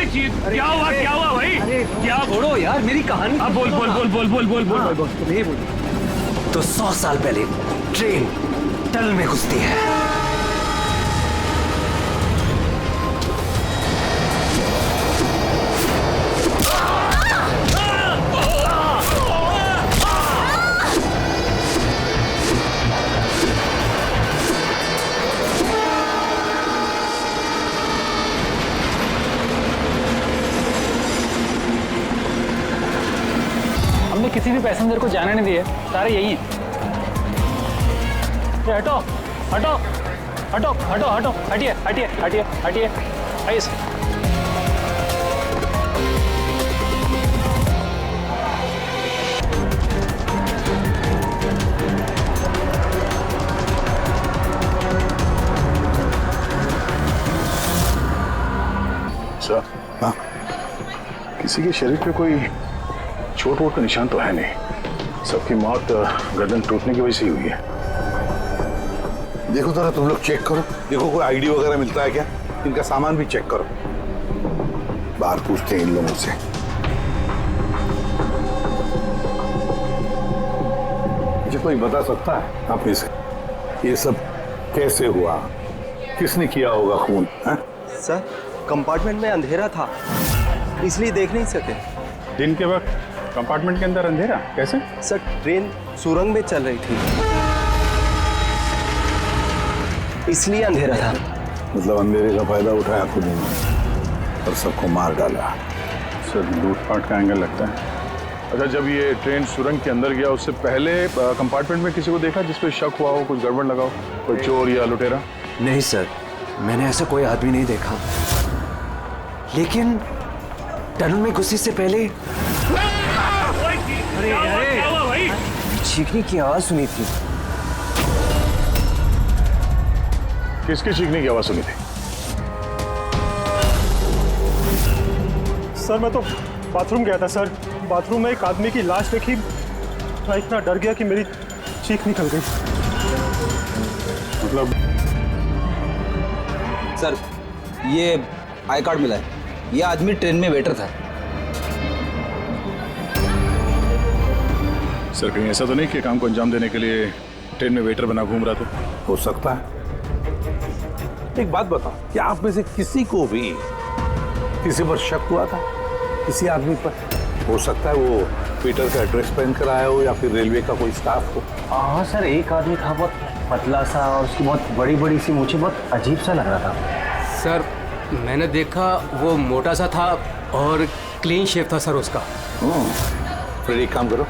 क्या हुआ भाई? अरे क्या? छोड़ो यार मेरी कहानी। अब बोल बोल बोल बोल बोल बोल बोल हाँ, बोल। तुम ये बोलो। तो 100 साल पहले ट्रेन टनल में घुसती है। हमने किसी भी पैसेंजर को जाने नहीं दिए, सारे यही हैं। ये हटो हटो हटो हटो हटो, हटिए हटिए हटिए हटिए, आइए सर। सर, हाँ, किसी के शरीर पे कोई चोट वोट का निशान तो है नहीं। सबकी मौत गर्दन टूटने की वजह से ही हुई है। देखो जरा तुम लोग चेक करो, देखो कोई आईडी वगैरह मिलता है क्या। इनका सामान भी चेक करो। बाहर पूछते हैं इन लोगों से। मुझे कोई बता सकता है आप इसे, ये सब कैसे हुआ, किसने किया होगा खून? सर, कंपार्टमेंट में अंधेरा था, इसलिए देख नहीं सके। दिन के वक्त कंपार्टमेंट के अंदर अंधेरा कैसे? सर, ट्रेन सुरंग में चल रही थी, इसलिए अंधेरा था। मतलब अंधेरे का फायदा उठाया खुद ने और सबको मार डाला। सर, लूटपाट का एंगल लगता है। अच्छा, जब ये ट्रेन सुरंग के अंदर गया उससे पहले कंपार्टमेंट में किसी को देखा जिसपे शक हुआ हो, कुछ गड़बड़ लगा हो, कोई चोर या लुटेरा? नहीं सर, मैंने ऐसा कोई आदमी नहीं देखा, लेकिन टनल में घुसने से पहले क्या हुआ भाई? चीखने की आवाज सुनी थी। किसके चीखने की आवाज सुनी थी? सर, मैं तो बाथरूम गया था सर। बाथरूम में एक आदमी की लाश देखी, मैं इतना डर गया कि मेरी चीख निकल गई। मतलब सर, ये आई कार्ड मिला है, ये आदमी ट्रेन में वेटर था। सर, कहीं ऐसा तो नहीं कि काम को अंजाम देने के लिए ट्रेन में वेटर बना घूम रहा था? हो सकता है। एक बात बताओ, क्या आप में से किसी को भी किसी पर शक हुआ था, किसी आदमी पर? हो सकता है वो पीटर का ड्रेस पहन कर आया हो या फिर रेलवे का कोई स्टाफ हो। हाँ सर, एक आदमी था बहुत पतला सा और उसकी बहुत बड़ी बड़ी सी मूंछें, बहुत अजीब सा लग रहा था। सर, मैंने देखा वो मोटा सा था और क्लीन शेव था सर उसका। फिर एक काम करो,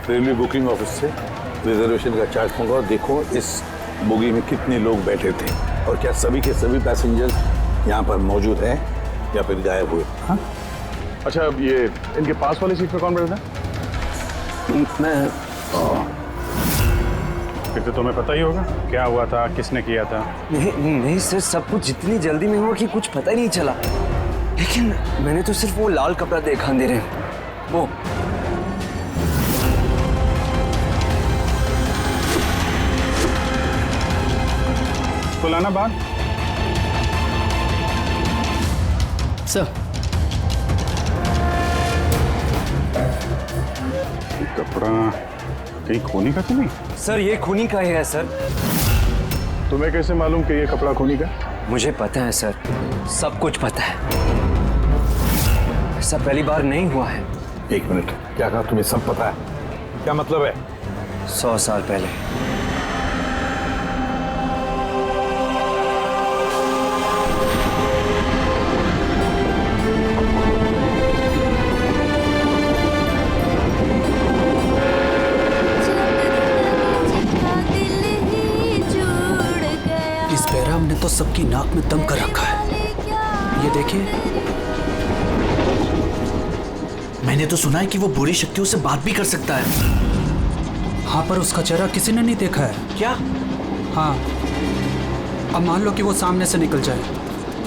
रेलवे बुकिंग ऑफिस से रिजर्वेशन का चार्ज मंगाओ, देखो इस बोगी में कितने लोग बैठे थे और क्या सभी के सभी पैसेंजर्स यहाँ पर मौजूद हैं या फिर गायब हुए। हाँ? अच्छा, ये इनके पास वाली सीट पे कौन बैठा था? मैं फिर तो तुम्हें पता ही होगा क्या हुआ था, किसने किया था। नहीं सर, सब कुछ जितनी जल्दी में हुआ कि कुछ पता ही नहीं चला, लेकिन मैंने तो सिर्फ वो लाल कपड़ा देखा अंधेरे में। वो तो लाना बाहर। सर, कपड़ा कहीं खूनी का तो नहीं? सर, ये खूनी का ही है सर। तुम्हें कैसे मालूम कि ये कपड़ा खूनी का? मुझे पता है सर, सब कुछ पता है। ऐसा पहली बार नहीं हुआ है। एक मिनट, क्या कहा? तुम्हें सब पता है? क्या मतलब है? 100 साल पहले इस बैराम ने तो सबकी नाक में दम कर रखा है। ये देखिए, मैंने तो सुना है कि वो बुरी शक्तियों से बात भी कर सकता है। हाँ, पर उसका चेहरा किसी ने नहीं देखा है। क्या? हाँ, अब मान लो कि वो सामने से निकल जाए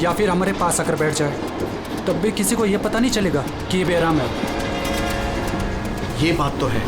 या फिर हमारे पास आकर बैठ जाए, तब भी किसी को ये पता नहीं चलेगा कि ये बैराम है। ये बात तो है।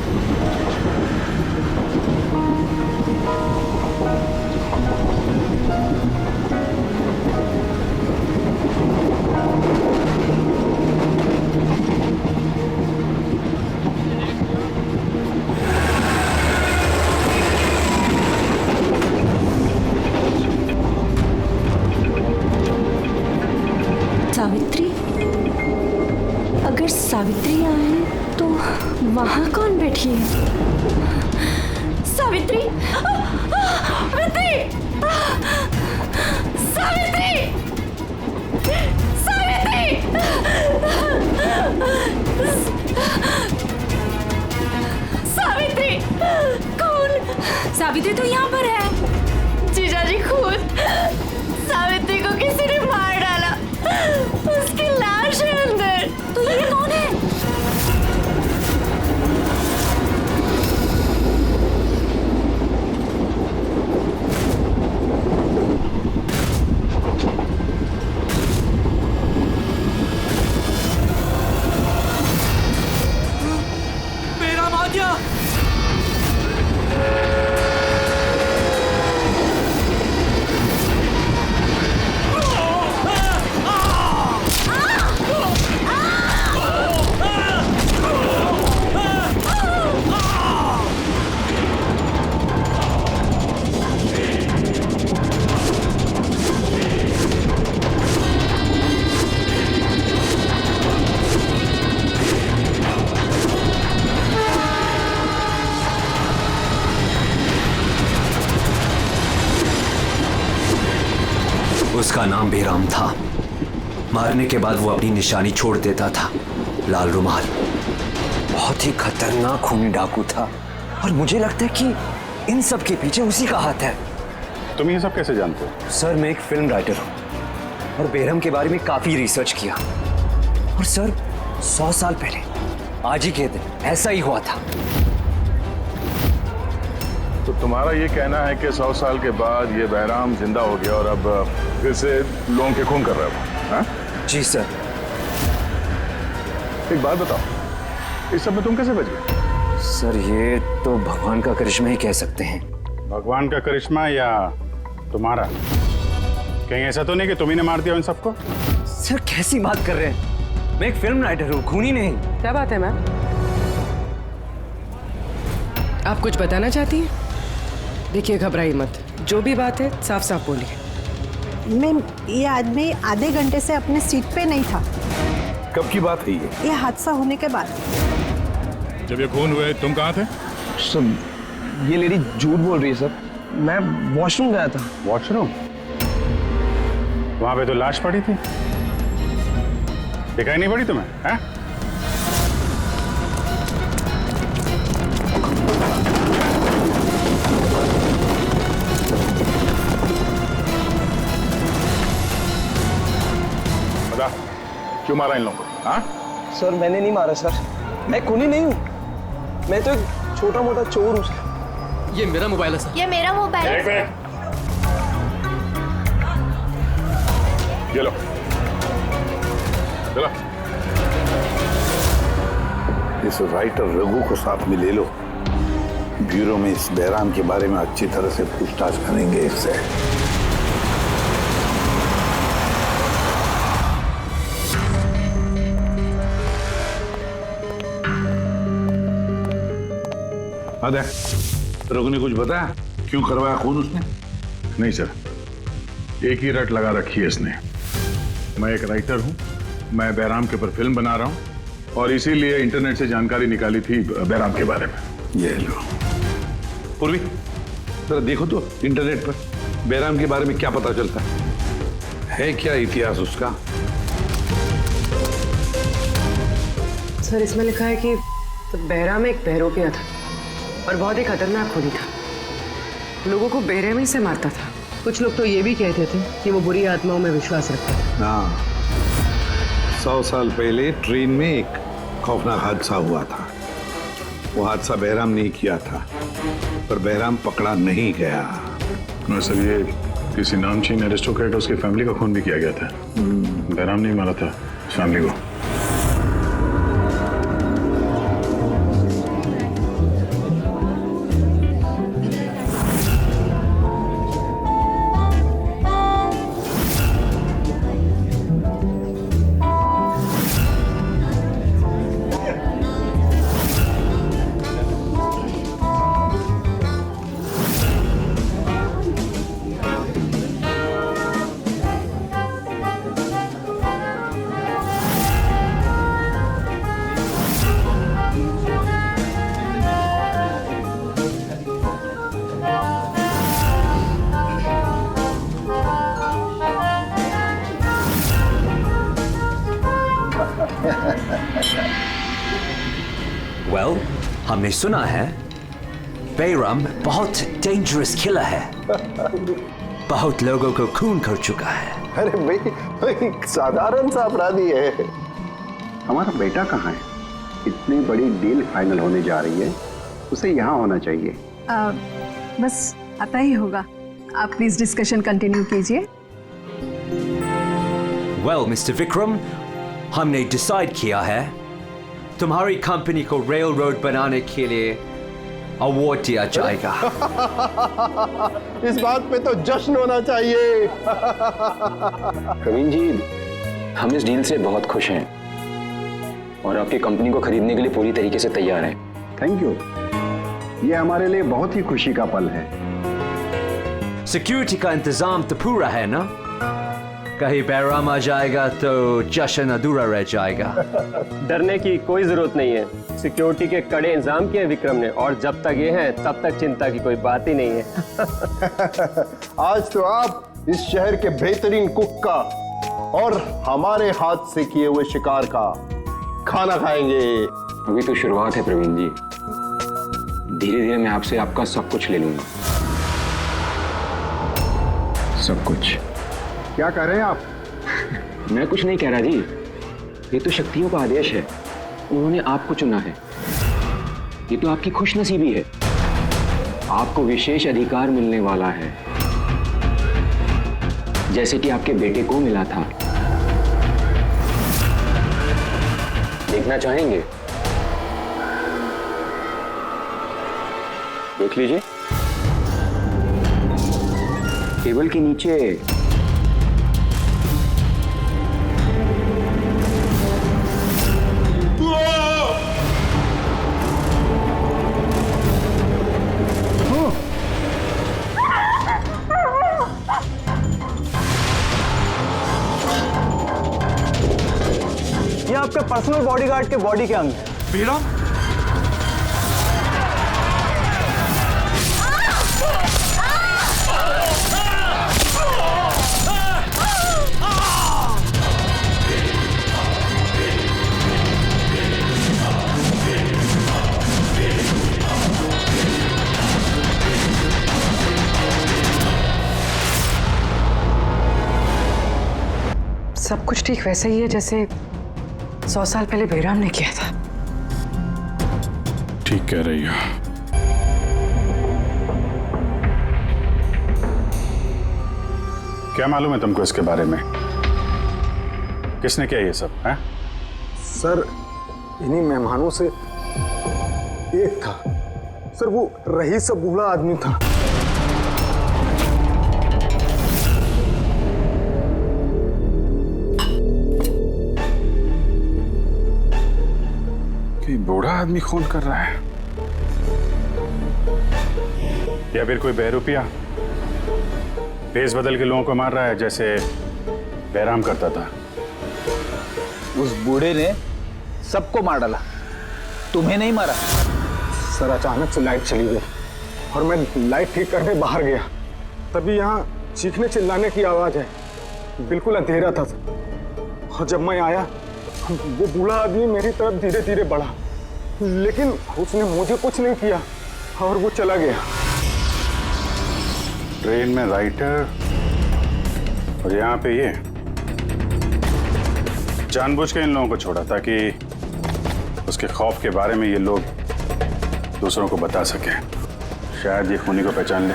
सावित्री? अगर सावित्री आए तो वहाँ कौन बैठी है? सावित्री! सावित्री! सावित्री! सावित्री! सावित्री! कौन? सावित्री तो यहाँ पर है। जीजाजी खुद सावित्री को किसी ने मार डाला, उसकी लाश है अंदर। तो ये कौन है? मेरा आ गया। उसका नाम बेराम था। मारने के बाद वो अपनी निशानी छोड़ देता था, लाल रुमाल। बहुत ही खतरनाक खूनी डाकू था और मुझे लगता है कि इन सब के पीछे उसी का हाथ है। तुम ये सब कैसे जानते हो? सर, मैं एक फिल्म राइटर हूँ और बेरहम के बारे में काफी रिसर्च किया। और सर, 100 साल पहले आज ही के दिन ऐसा ही हुआ था। तो तुम्हारा ये कहना है कि 100 साल के बाद ये बहराम जिंदा हो गया और अब फिर से लोगों के खून कर रहा है? हाँ? जी सर। एक बात बताओ, इस सब में तुम कैसे बच गए? सर, ये तो भगवान का करिश्मा ही कह सकते हैं। भगवान का करिश्मा या तुम्हारा? कहीं ऐसा तो नहीं कि तुम ही ने मार दिया उन सबको? सर, कैसी बात कर रहे हैं? मैं एक फिल्म राइटर हूँ, खूनी नहीं। क्या बात है मैम? आप कुछ बताना चाहती हैं? देखिए, घबराइए मत, जो भी बात है साफ साफ बोलिए। मैम, ये आदमी आधे घंटे से अपने सीट पे नहीं था। कब की बात है ये? ये हादसा होने के बाद। जब ये खून हुए तुम कहाँ थे? सर, ये लेडी झूठ बोल रही है सर। मैं वॉशरूम गया था। वॉशरूम? वहां पे तो लाश पड़ी थी, दिखाई नहीं पड़ी तुम्हें? हैं? बता, क्यों मारा इन लोगों को? हाँ? सर, मैंने नहीं मारा सर। मैं खूनी नहीं हूँ। मैं तो एक छोटा मोटा चोर हूँ सर। ये मेरा मोबाइल है सर। ये मेरा मोबाइल है। एक मिनट, ये लो, चलो। इस राइटर रघु को साथ में ले लो। ब्यूरो में इस बहराम के बारे में अच्छी तरह से पूछताछ करेंगे इससे। अरे, रघु ने कुछ बताया क्यों करवाया खून उसने? नहीं सर, एक ही रट लगा रखी है इसने। मैं एक राइटर हूँ, मैं बहराम के ऊपर फिल्म बना रहा हूँ और इसीलिए इंटरनेट से जानकारी निकाली थी बहराम के बारे में। ये लो पूर्वी, जरा देखो तो इंटरनेट पर बहराम के बारे में क्या पता चलता है क्या इतिहास उसका? सर, इसमें लिखा है कि बहराम एक बहरूपिया था और बहुत ही खतरनाक खूनी था। लोगों को बेरहमी से मारता था। कुछ लोग तो ये भी कहते थे कि वो बुरी आत्माओं में विश्वास रखता था। हाँ, 100 साल पहले ट्रेन में एक खौफनाक हादसा हुआ था। वो हादसा बहराम ने किया था, पर बहराम पकड़ा नहीं गया। सर, ये किसी नामचीन एरिस्टोक्रेट, उसकी फैमिली का खून भी किया गया था। बहराम ने मारा था फैमिली को। वेल, हमने सुना है बेराम बहुत डेंजरस किलर है। बहुत लोगों को खून कर चुका है। अरे भाई साधारण सा अपराधी है। हमारा बेटा कहाँ है? इतनी बड़ी डील फाइनल होने जा रही है, उसे यहाँ होना चाहिए। बस आता ही होगा। आप प्लीज डिस्कशन कंटिन्यू कीजिए। वेल मिस्टर विक्रम, हमने डिसाइड किया है तुम्हारी कंपनी को रेल रोड बनाने के लिए अवार्ड दिया जाएगा। इस बात पे तो जश्न होना चाहिए। प्रवीण जी, हम इस डील से बहुत खुश हैं और आपकी कंपनी को खरीदने के लिए पूरी तरीके से तैयार हैं। Thank you. ये हमारे लिए बहुत ही खुशी का पल है। सिक्योरिटी का इंतजाम तो पूरा है ना? कहीं बैराम आ जाएगा तो जश्न अधूरा रह जाएगा। डरने की कोई जरूरत नहीं है। सिक्योरिटी के कड़े इंतजाम किए विक्रम ने, और जब तक ये हैं तब तक चिंता की कोई बात ही नहीं है। आज तो आप इस शहर के बेहतरीन कुक का और हमारे हाथ से किए हुए शिकार का खाना खाएंगे। अभी तो शुरुआत है प्रवीण जी, धीरे धीरे मैं आपसे आपका सब कुछ ले लूंगा। सब कुछ। क्या कह रहे हैं आप? मैं कुछ नहीं कह रहा जी, ये तो शक्तियों का आदेश है। उन्होंने आपको चुना है। ये तो आपकी खुशनसीबी है। आपको विशेष अधिकार मिलने वाला है, जैसे कि आपके बेटे को मिला था। देखना चाहेंगे? देख लीजिए। टेबल के नीचे ये आपके पर्सनल बॉडीगार्ड के बॉडी के अंग हैं। बेराम? सब कुछ ठीक वैसे ही है जैसे 100 साल पहले बेराम ने किया था। ठीक कह रही हो। क्या मालूम है तुमको इसके बारे में? किसने किया ये सब है? सर, इन्हीं मेहमानों से एक था। सर, वो रईस सा बूढ़ा आदमी था। बूढ़ा आदमी खून कर रहा है या फिर कोई बहरूपिया भेस बदल के लोगों को मार रहा है जैसे बैराम करता था? उस बूढ़े ने सबको मार डाला, तुम्हें नहीं मारा। सर, अचानक से लाइट चली गई और मैं लाइट ठीक करने बाहर गया, तभी यहाँ चीखने चिल्लाने की आवाज है। बिल्कुल अंधेरा था और जब मैं आया वो बूढ़ा आदमी मेरी तरफ धीरे धीरे बढ़ा, लेकिन उसने मुझे कुछ नहीं किया और वो चला गया। ट्रेन में राइटर और यहाँ पे ये जानबूझ के इन लोगों को छोड़ा ताकि उसके खौफ के बारे में ये लोग दूसरों को बता सकें। शायद ये खूनी को पहचान ले।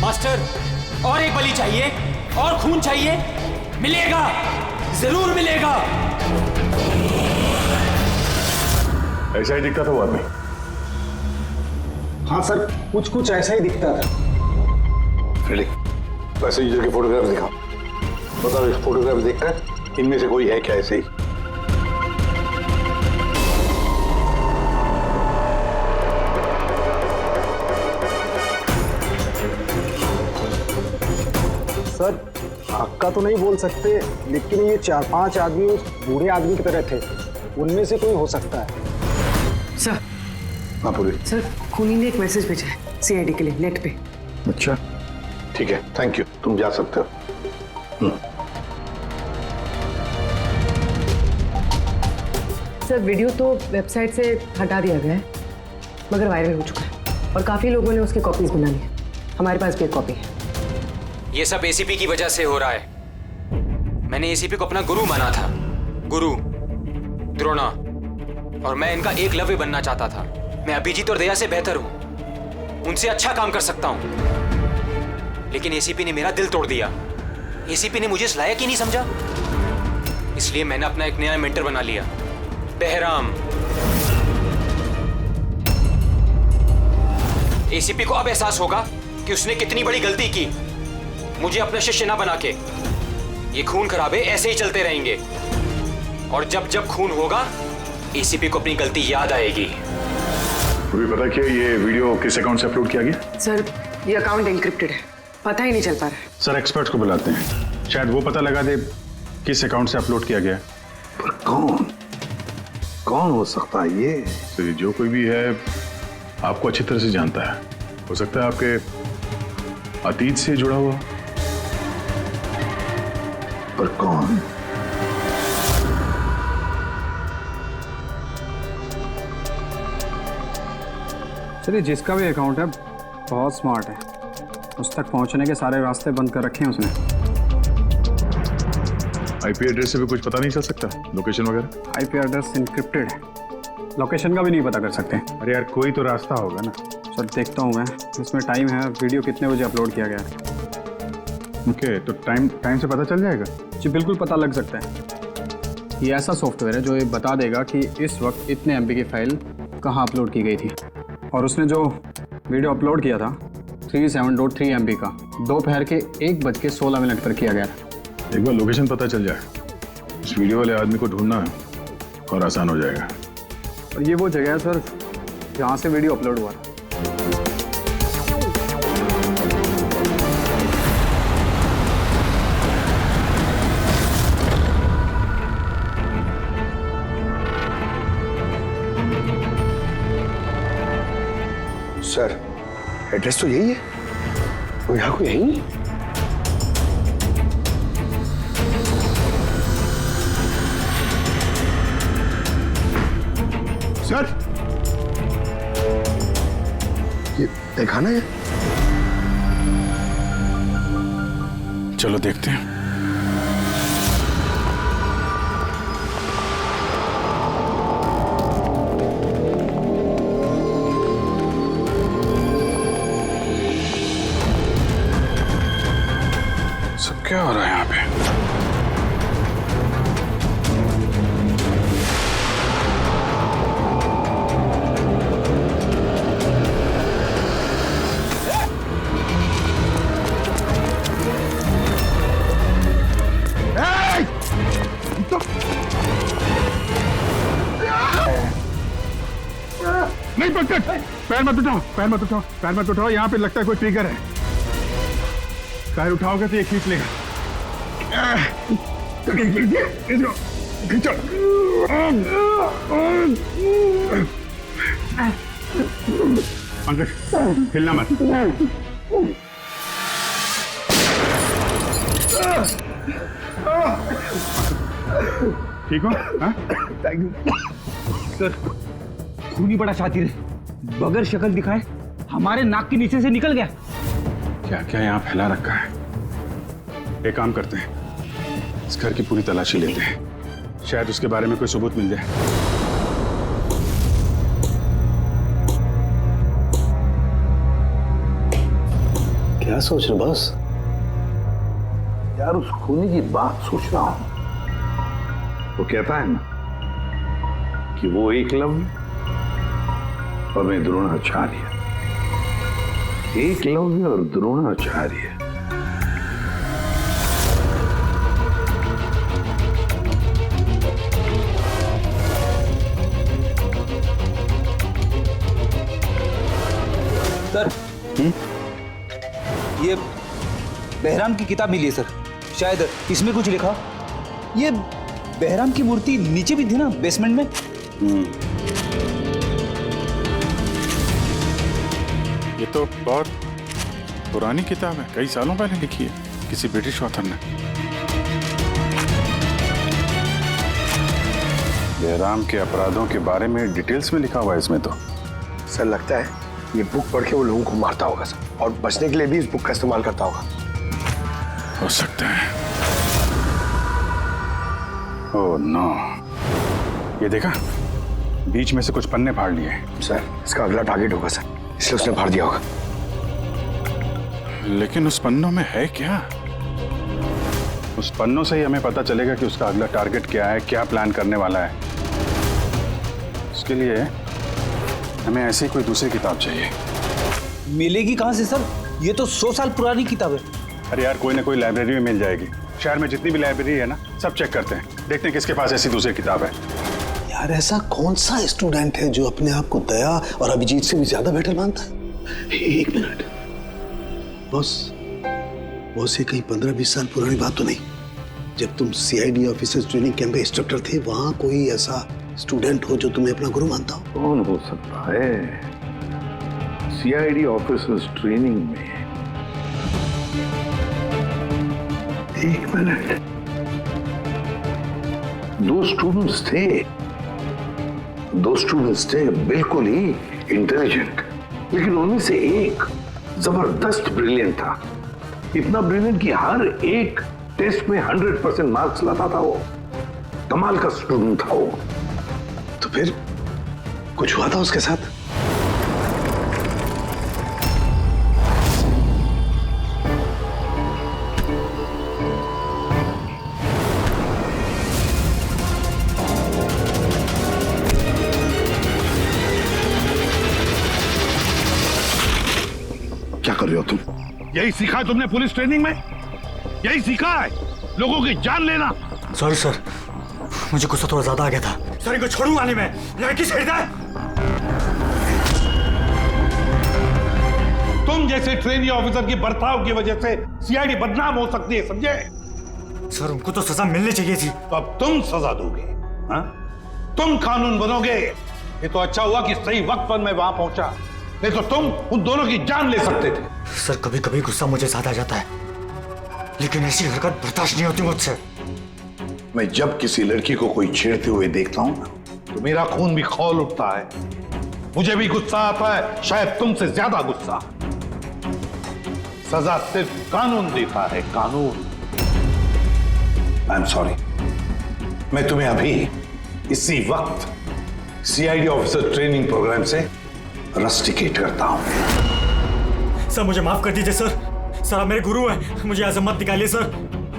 मास्टर, और एक बलि चाहिए, और खून चाहिए। मिलेगा, जरूर मिलेगा। ऐसा ही दिखता था वो आदमी। हाँ सर, कुछ कुछ ऐसा ही दिखता था। फ्रेडी, पैसेंजर के फोटोग्राफ दिखाओ। बताओ, इस फोटोग्राफ देखकर इनमें से कोई है क्या ऐसे ही? पक्का तो नहीं बोल सकते, लेकिन ये 4-5 आदमी उस बूढ़े आदमी की तरह थे, उनमें से कोई हो सकता है। सर। हाँ पूरी। सर खूनी ने एक मैसेज भेजा है सीआईडी के लिए नेट पे। अच्छा ठीक है, थैंक यू, तुम जा सकते हो। सर वीडियो तो वेबसाइट से हटा दिया गया है, मगर वायरल हो चुका है और काफी लोगों ने उसकी कॉपीज बना ली है। हमारे पास भी एक कॉपी है। ये सब एसीपी की वजह से हो रहा है। मैंने एसीपी को अपना गुरु माना था, गुरु द्रोणा, और मैं इनका एकलव्य बनना चाहता था। मैं अभिजीत और दया से बेहतर हूं, उनसे अच्छा काम कर सकता हूं, लेकिन एसीपी ने मेरा दिल तोड़ दिया। एसीपी ने मुझे इस लायक ही नहीं समझा, इसलिए मैंने अपना एक नया मेंटर बना लिया, बहराम। एसीपी को अब एहसास होगा कि उसने कितनी बड़ी गलती की, मुझे अपना शिष्य ना बना के। ये खून खराबे ऐसे ही चलते रहेंगे, और जब जब खून होगा एसीपी को अपनी गलती याद आएगी। तुम्हें पता क्या ये वीडियो किस अकाउंट से अपलोड किया गया? सर ये अकाउंट एन्क्रिप्टेड है, पता ही नहीं चल पा रहा है। सर एक्सपर्ट्स को बुलाते हैं, शायद वो पता लगा दे किस अकाउंट से अपलोड किया गया। पर कौन हो सकता है ये? तो जो कोई भी है आपको अच्छी तरह से जानता है, हो सकता है आपके अतीत से जुड़ा हुआ। पर कौन? चलिए, जिसका भी अकाउंट है बहुत स्मार्ट है, उस तक पहुंचने के सारे रास्ते बंद कर रखे हैं उसने। आईपी एड्रेस से भी कुछ पता नहीं चल सकता, लोकेशन वगैरह? आईपी एड्रेस इनक्रिप्टेड है, लोकेशन का भी नहीं पता कर सकते। अरे यार कोई तो रास्ता होगा ना। सर देखता हूँ मैं, इसमें टाइम है, वीडियो कितने बजे अपलोड किया गया है। ओके, तो टाइम से पता चल जाएगा? जी बिल्कुल पता लग सकता है। ये ऐसा सॉफ्टवेयर है जो ये बता देगा कि इस वक्त इतने MB की फाइल कहाँ अपलोड की गई थी, और उसने जो वीडियो अपलोड किया था 37.3 MB का, दोपहर के 1:16 पर किया गया था। एक बार लोकेशन पता चल जाए, इस वीडियो वाले आदमी को ढूंढना और आसान हो जाएगा। और ये वो जगह है सर जहाँ से वीडियो अपलोड हुआ था। सर एड्रेस तो यही है, वो यहाँ को यही। सर ये देखा ना, ये चलो देखते हैं। सब क्या हो रहा है यहाँ पे? नहीं पकड़, पैर मत उठाओ, पैर मत उठाओ, पैर मत उठाओ। यहाँ पे लगता है कोई ट्रिगर है, पैर उठाओगे तो ये खींच लेगा। खींचो। पंकज हिलना मत। ठीक हो? Thank you sir. खूनी बड़ा शातिर है, बगैर शक्ल दिखाए हमारे नाक के नीचे से निकल गया। क्या क्या यहाँ फैला रखा है? एक काम करते हैं, इस घर की पूरी तलाशी लेते हैं, शायद उसके बारे में कोई सबूत मिल जाए। क्या सोच रहे बस? यार उस खूनी की बात सोच रहा हूं। वो कहता है ना कि वो एकलव्य और मैं द्रोणाचार्य। एकलव्य और द्रोणाचार्य। सर ये बहराम की किताब मिली है सर, शायद इसमें कुछ लिखा। ये बहराम की मूर्ति नीचे भी थी ना, बेसमेंट में। ये तो बहुत पुरानी किताब है, कई सालों पहले लिखी है किसी ब्रिटिश ऑथर ने। बहराम के अपराधों के बारे में डिटेल्स में लिखा हुआ है इसमें तो। सर लगता है ये बुक पढ़ के वो लोगों को मारता होगा सर, और बचने के लिए भी इस बुक का इस्तेमाल करता होगा। हो सकता है। ओह नो, ये देखा, बीच में से कुछ पन्ने फाड़ लिए। सर इसका अगला टारगेट होगा सर, इसलिए उसने फाड़ दिया होगा। लेकिन उस पन्नों में है क्या? उस पन्नों से ही हमें पता चलेगा कि उसका अगला टारगेट क्या है, क्या प्लान करने वाला है। उसके लिए हमें ऐसी कोई दूसरी किताब चाहिए। मिलेगी कहाँ से सर? ये तो 100 साल पुरानी किताब है। अरे यार, कोई ना कोई लाइब्रेरी में मिल जाएगी। शहर में जितनी भी लाइब्रेरी है ना, सब चेक करते हैं, देखते हैं किसके पास ऐसी दूसरी किताब है। यार ऐसा कौन सा स्टूडेंट है जो अपने आप को दया और अभिजीत से भी ज्यादा बेटर मानता है? एक मिनट बॉस, ये कहीं 15-20 साल पुरानी बात तो नहीं? जब तुम सीआईडी ऑफिसर्स ट्रेनिंग कैंप में इंस्ट्रक्टर थे, वहां कोई ऐसा स्टूडेंट हो जो तुम्हें अपना गुरु मानता हो? कौन हो सकता है? सीआईडी ऑफिसर्स ट्रेनिंग में एक मिनट, 2 स्टूडेंट्स थे बिल्कुल ही इंटेलिजेंट, लेकिन उनमें से एक जबरदस्त ब्रिलियंट था। इतना ब्रिलियंट कि हर एक टेस्ट में 100% मार्क्स लाता था वो। कमाल का स्टूडेंट था वो। तो फिर कुछ हुआ था उसके साथ? क्या कर रहे हो तुम? यही सीखा है तुमने पुलिस ट्रेनिंग में? यही सीखा है लोगों की जान लेना? सॉरी सर, मुझे गुस्सा थोड़ा ज्यादा आ गया था। सर इनको छोड़ूंगा नहीं मैं, लड़की छेड़ता है। तुम जैसे ट्रेनी ऑफिसर की बर्ताव की वजह से सीआईडी बदनाम हो सकती है, समझे? सर उनको तो सजा मिलनी चाहिए थी। तो अब तुम सजा दोगे? हाँ? तुम कानून बनोगे? ये तो अच्छा हुआ कि सही वक्त पर मैं वहां पहुंचा, नहीं तो तुम उन दोनों की जान ले सकते थे। सर कभी कभी गुस्सा मुझे ज्यादा आ जाता है, लेकिन ऐसी हरकत बर्दाश्त नहीं होती मुझसे। मैं जब किसी लड़की को कोई छेड़ते हुए देखता हूं तो मेरा खून भी खौल उठता है। मुझे भी गुस्सा आता है, शायद तुमसे ज्यादा गुस्सा। सजा सिर्फ कानून देता है, कानून। आई एम सॉरी, मैं तुम्हें अभी इसी वक्त सीआईडी ऑफिसर ट्रेनिंग प्रोग्राम से रस्टिकेट करता हूं। सर मुझे माफ कर दीजिए सर। सर आप मेरे गुरु हैं, मुझे ऐसा मत निकालिए सर।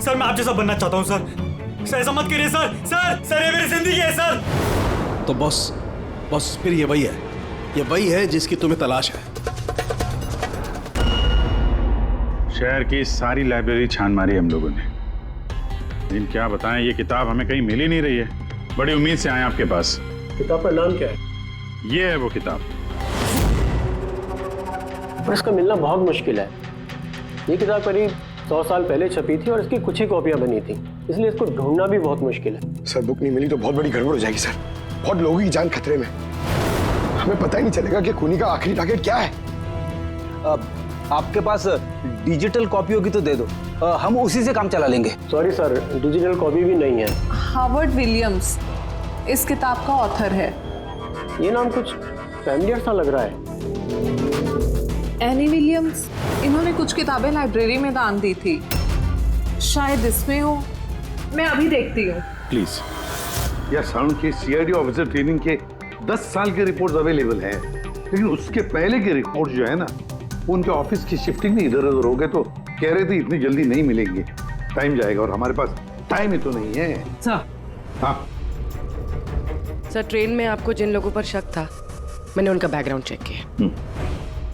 सर मैं आप जैसा बनना चाहता हूं सर। सर ऐसा मत करिए सर। सर ये मेरी जिंदगी है सर। तो बॉस फिर ये वही है जिसकी तुम्हें तलाश है। शहर की सारी लाइब्रेरी छान मारी हम लोगों ने, लेकिन क्या बताएं, ये किताब हमें कहीं मिल ही नहीं रही है। बड़ी उम्मीद से आए आपके पास। किताब का नाम क्या है? ये है वो किताब। पर इसका मिलना बहुत मुश्किल है। ये किताब करीब 100 साल पहले छपी थी और इसकी कुछ ही कॉपियां बनी थी, इसलिए इसको ढूंढना भी बहुत मुश्किल है। सर बुक नहीं मिली तो बहुत बड़ी गड़बड़ हो जाएगी सर। बहुत लोगों की जान खतरे में, हमें पता ही नहीं चलेगा कि खूनी का आखिरी टारगेट क्या है। आपके पास डिजिटल कॉपी होगी तो दे दो, हम उसी से काम चला लेंगे। सॉरी सर, डिजिटल कॉपी भी नहीं है। हार्वर्ड विलियम्स इस किताब का ऑथर है। ये नाम कुछ फैमिलियर सा लग रहा है। एनी विलियम्स, इन्होंने कुछ किताबें लाइब्रेरी में दान दी थी, शायद इसमें हो। मैं अभी देखती हूँ। प्लीज। यार साउंड के सीआईडी ऑफिसर ट्रेनिंग के 10 साल के रिपोर्ट्स अवेलेबल हैं, लेकिन उसके पहले के रिपोर्ट जो है ना, उनके ऑफिस की शिफ्टिंग में इधर उधर हो गए, तो कह रहे थे इतनी जल्दी नहीं मिलेंगे, टाइम जाएगा, और हमारे पास टाइम ही तो नहीं है। सर। हाँ सर, ट्रेन में आपको जिन लोगों पर शक था, मैंने उनका बैकग्राउंड चेक किया।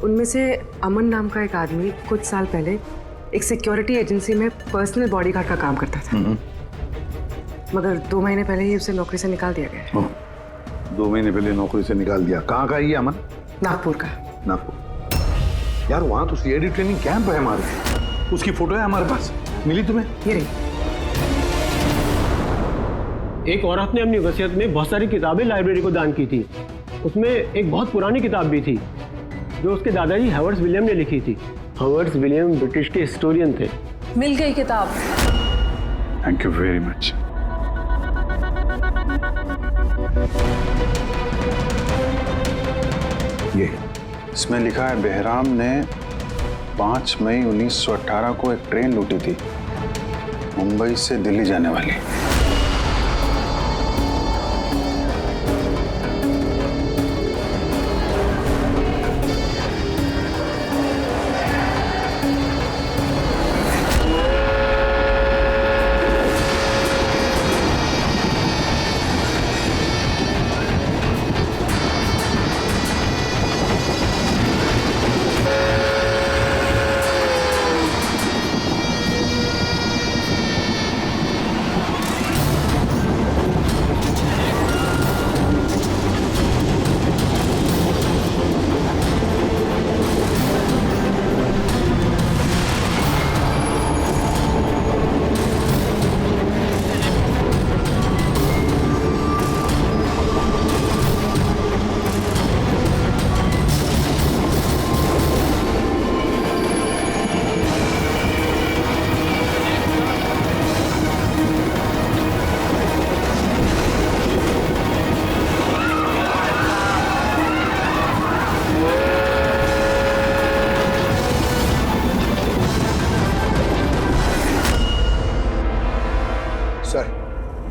उनमें से अमन नाम का एक आदमी कुछ साल पहले एक सिक्योरिटी एजेंसी में पर्सनल बॉडीगार्ड का काम करता था, मगर 2 महीने पहले ही उसे नौकरी से निकाल दिया गया। 2 महीने पहले नौकरी से निकाल दिया। कहाँ का ये अमन? नागपुर का। नागपुर। यार वहाँ तो सीआईडी ट्रेनिंग कैंप है हमारे, उसकी फोटो है हमारे पास। मिली तुम्हें? ये रही। एक औरत ने अपनी वसीयत में बहुत सारी किताबें लाइब्रेरी को दान की थी। उसमें एक बहुत पुरानी किताब भी थी जो उसके दादाजी हॉवर्ड विलियम ने लिखी थी। हॉवर्ड विलियम ब्रिटिश के हिस्टोरियन थे। मिल गई किताब। Thank you very much. ये इसमें लिखा है बेहराम ने 5 मई 1918 को एक ट्रेन लूटी थी मुंबई से दिल्ली जाने वाली।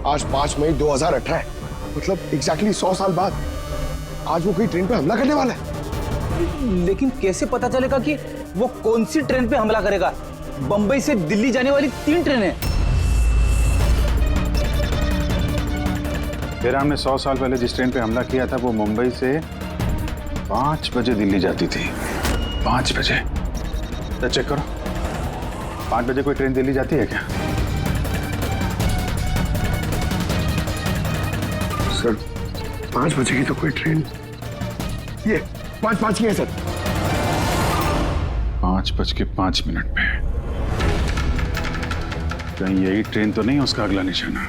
आज 5 मई 2018 है, मतलब एग्जैक्टली 100 साल बाद आज वो कोई ट्रेन पे हमला करने वाला है। लेकिन कैसे पता चलेगा कि वो कौन सी ट्रेन पे हमला करेगा? बंबई से दिल्ली जाने वाली 3 ट्रेनें। बेहराम ने 100 साल पहले जिस ट्रेन पे हमला किया था वो मुंबई से 5 बजे दिल्ली जाती थी। 5 बजे। तो चेक करो 5 बजे कोई ट्रेन दिल्ली जाती है क्या? सर 5 बजे की तो कोई ट्रेन, ये 5:05 की है सर। 5:05 पे। कहीं यही ट्रेन तो नहीं उसका अगला निशाना?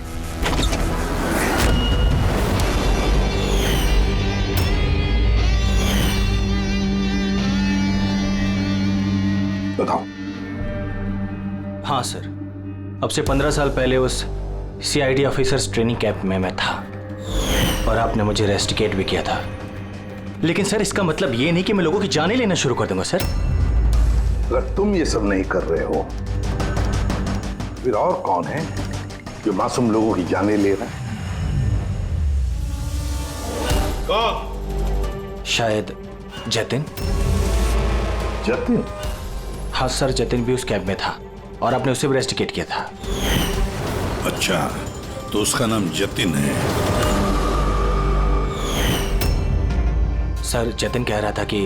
बताओ। हाँ सर, अब से 15 साल पहले उस CID ऑफिसर्स ट्रेनिंग कैंप में मैं था और आपने मुझे रेस्टिकेट भी किया था। लेकिन सर इसका मतलब ये नहीं कि मैं लोगों की जानें लेना शुरू कर दूंगा सर। अगर तुम ये सब नहीं कर रहे हो फिर और कौन है जो मासूम लोगों की जानें ले रहा है? शायद जतिन। जतिन? हाँ सर, जतिन भी उस कैब में था और आपने उसे भी रेस्टिकेट किया था। अच्छा, तो उसका नाम जतिन है। सर जतिन कह रहा था कि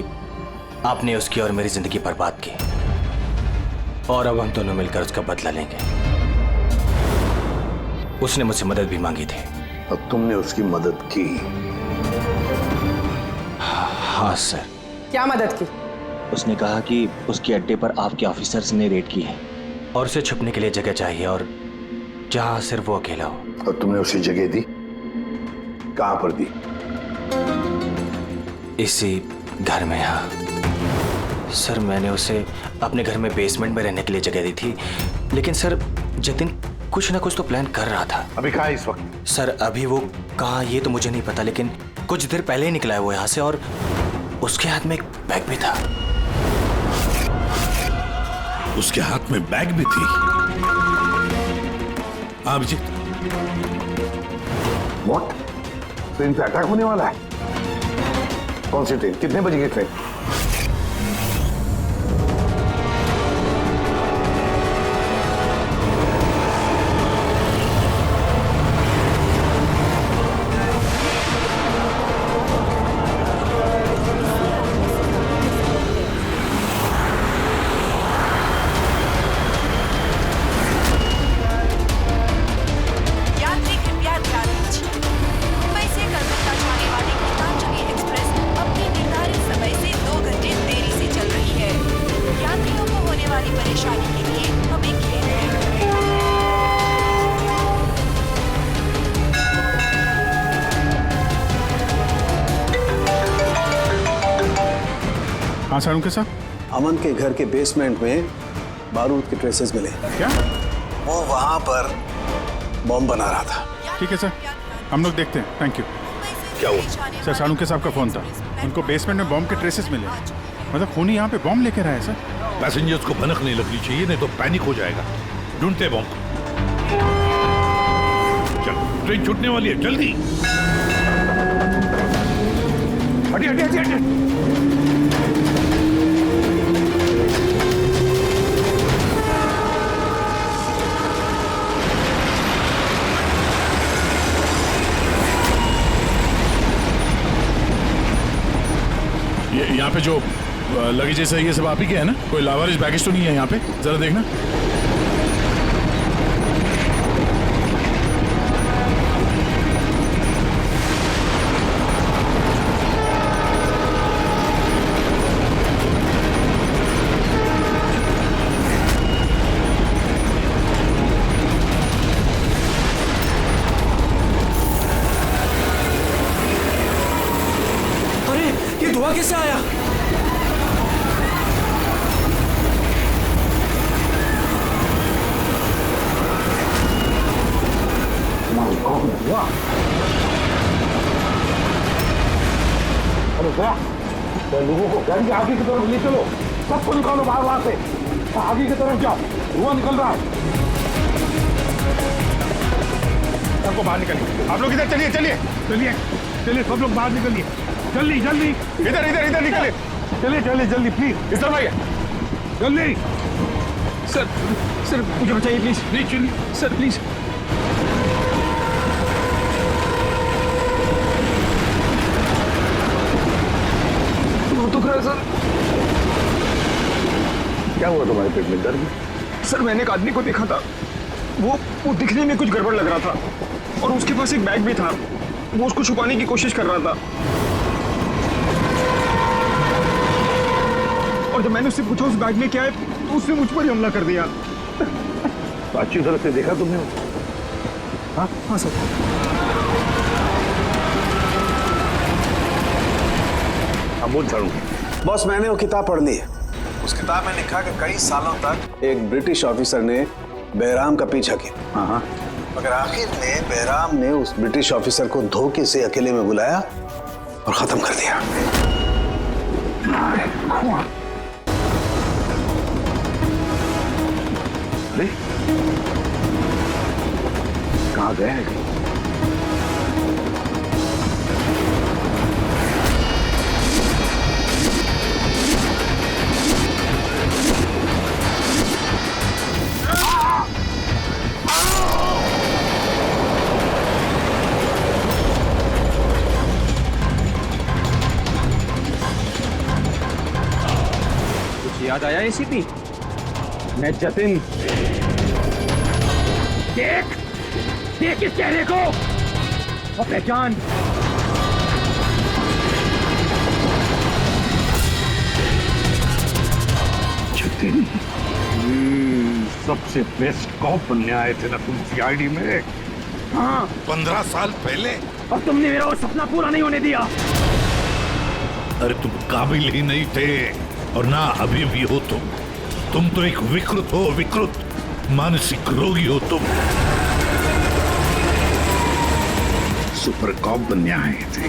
आपने उसकी और मेरी जिंदगी बर्बाद की और अब हम दोनों मिलकर उसका बदला लेंगे। उसने मुझसे मदद भी मांगी थी। अब तुमने उसकी मदद की? हाँ सर। क्या मदद की? उसने कहा कि उसके अड्डे पर आपके ऑफिसर्स ने रेड की है और उसे छुपने के लिए जगह चाहिए और जहां सिर्फ वो अकेला हो। और तुमने उसे जगह दी? कहां पर दी? इसी घर में। हाँ सर, मैंने उसे अपने घर में बेसमेंट में रहने के लिए जगह दी थी। लेकिन सर जतिन कुछ ना कुछ तो प्लान कर रहा था। अभी कहाँ है इस वक्त? सर अभी वो कहाँ ये तो मुझे नहीं पता, लेकिन कुछ देर पहले ही निकला है वो यहाँ से और उसके हाथ में एक बैग भी था। उसके हाथ में बैग भी थी? अभिजीत, व्हाट? ट्रेन पे अटैक होने वाला है? कौन सी ट्रेन? कितने बजे की ट्रेन? यात्री कृपया ध्यान दीजिए, मुंबई से कलकत्ता जाने वाली गीतांजलि एक्सप्रेस अपने निर्धारित समय से 2 घंटे हाँ सालुंके साहब, अमन के घर के बेसमेंट में बारूद के ट्रेसेस मिले। क्या? वो वहां पर बॉम्ब बना रहा था। ठीक है सर, हम लोग देखते हैं। Thank you. क्या हुआ? सर सालुंके साहब का फोन था, उनको बेसमेंट में बॉम्ब के ट्रेसेस मिले। मतलब खूनी यहाँ पे बॉम्ब लेकर आया सर। पैसेंजर्स को भनक नहीं लगनी चाहिए, नहीं तो पैनिक हो जाएगा। ढूंढते बॉम्ब। चल, ट्रेन छूटने वाली है, जल्दी। हटिए हटिए हटिए हटिए। यहाँ पे जो लगेज है ये सब आप ही के है ना? कोई लावारिस बैगेज तो नहीं है यहाँ पे? जरा देखना। अरे ये धुआं कैसे आया? अरे वाह, लोगों को गाड़ी आगे की तरफ ले चलो, सबको निकालो बाहर वहां से। आगे की तरफ जाओ, धुआं निकल रहा है। सबको बाहर निकलिए। आप लोग इधर चलिए चलिए चलिए चलिए, सब लोग बाहर निकलिए। जल्दी जल्दी, इधर इधर इधर निकलिए। चलिए चलिए जल्दी, प्लीज। इस तरफ आइए, जल्दी। सर सर मुझे बचाइए प्लीज। नहीं चलिए सर प्लीज। दुख रहा है सर। क्या हुआ तुम्हारे पेट में? दर्द? सर मैंने एक आदमी को देखा था, वो दिखने में कुछ गड़बड़ लग रहा था और उसके पास एक बैग भी था। वो उसको छुपाने की कोशिश कर रहा था और जब मैंने उससे पूछा उस बैग में क्या है तो उसने मुझ पर ही हमला कर दिया। तो अच्छी तरह से देखा तुमने? हाँ हाँ सर। बोल चालू। बॉस मैंने वो किताब पढ़ ली है। उस किताब में लिखा कि कई सालों तक एक ब्रिटिश ऑफिसर ने बहराम का पीछा किया। हाँ। मगर आखिर में बहराम ने उस ब्रिटिश ऑफिसर को धोखे से अकेले में बुलाया और खत्म कर दिया। अरे कहाँ गए हैं? याद आया एसीपी? मैं जतिन। देख देख इस चेहरे को और पहचान। जतिन, सबसे बेस्ट कॉप बनने आए थे ना तुम सीआईडी में? हाँ 15 साल पहले। और तुमने मेरा वो सपना पूरा नहीं होने दिया। अरे तुम काबिल ही नहीं थे और ना अभी भी हो। तुम तो एक विकृत हो, विकृत मानसिक रोगी हो तुम। सुपर कॉप बनने आए थे।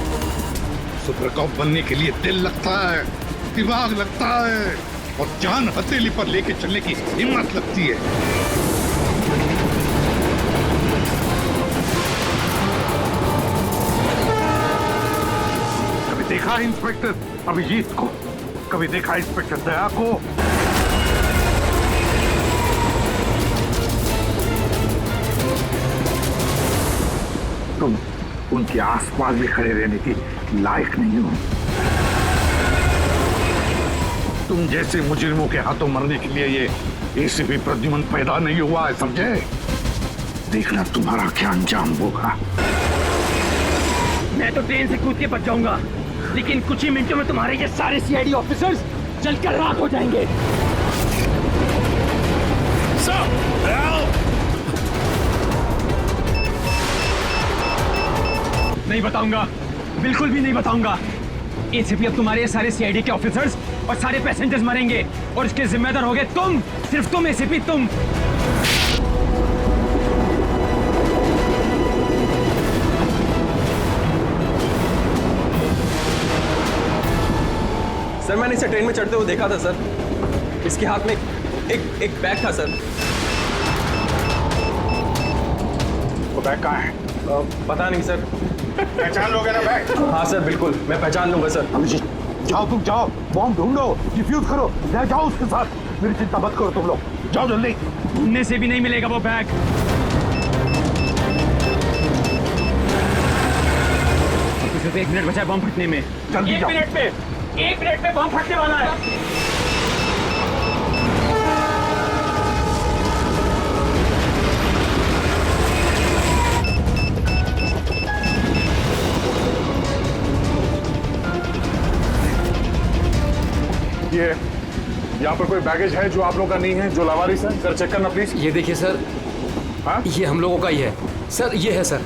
सुपर कॉप बनने के लिए दिल लगता है, दिमाग लगता है और जान हथेली पर लेके चलने की हिम्मत लगती है। कभी देखा इंस्पेक्टर अभिजीत को? कभी देखा इंस्पेक्टर दया को? तुम उनके आसपास भी खड़े रहने की लायक नहीं हो। तुम जैसे मुजरिमों के हाथों मरने के लिए ये एसीपी प्रद्युमन पैदा नहीं हुआ है, समझे? देखना तुम्हारा क्या अंजाम होगा। मैं तो ट्रेन से कूद के बच जाऊंगा, लेकिन कुछ ही मिनटों में तुम्हारे ये सारे सीआईडी ऑफिसर्स जलकर राख हो जाएंगे। नहीं बताऊंगा, बिल्कुल भी नहीं बताऊंगा। एसीपी अब तुम्हारे ये सारे सीआईडी के ऑफिसर्स और सारे पैसेंजर्स मरेंगे और इसके जिम्मेदार होगे तुम, सिर्फ तुम एसीपी, तुम। सर मैंने इसे ट्रेन में चढ़ते हुए देखा था सर। इसके हाथ में एक बैग था सर। वो बैग कहाँ है? पता नहीं सर। पहचान लोगे ना बैग? हाँ सर बिल्कुल, मैं पहचान लूंगा सर। अभिजीत जाओ, तुम जाओ, बॉम्ब ढूंढो, डिफ्यूज करो, ले जाओ उसके साथ। मेरी चिंता मत करो तुम लोग, जाओ जल्दी। ढूंढने से भी नहीं मिलेगा वो बैग। सिर्फ 1 मिनट बचा है बॉम्ब फटने में। जल्दी जाओ। 1 मिनट में बॉम्ब फटने वाला है। ये यहाँ पर कोई बैगेज है जो आप लोग का नहीं है, जो लावारिस है? सर चेक करना प्लीज। ये देखिए सर। हाँ? ये हम लोगों का ही है सर। ये है सर।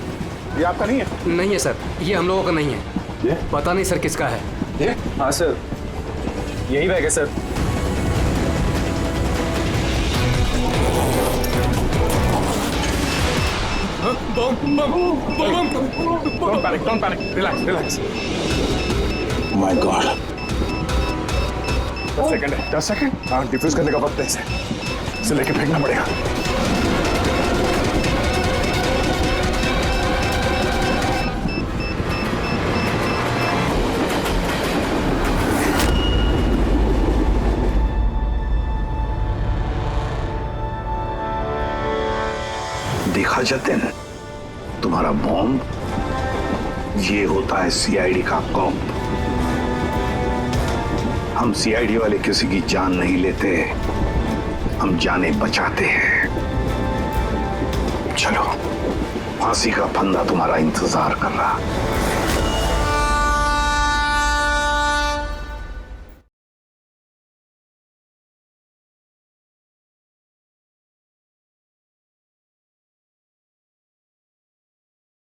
ये आपका नहीं है? नहीं है सर, ये हम लोगों का नहीं है। ये? पता नहीं सर किसका है। ये? हाँ सर, यही बैग है sir. Don't panic, relax. My God. 10 second है, 10 सेकंड। हाँ, डिफ्यूज करने का वक्त है इसे लेके फेंकना पड़ेगा। देखा जतिन, तुम्हारा बॉम्ब ये होता है सीआईडी का कॉप। हम सीआईडी वाले किसी की जान नहीं लेते, हम जाने बचाते हैं। चलो, फांसी का फंदा तुम्हारा इंतजार कर रहा।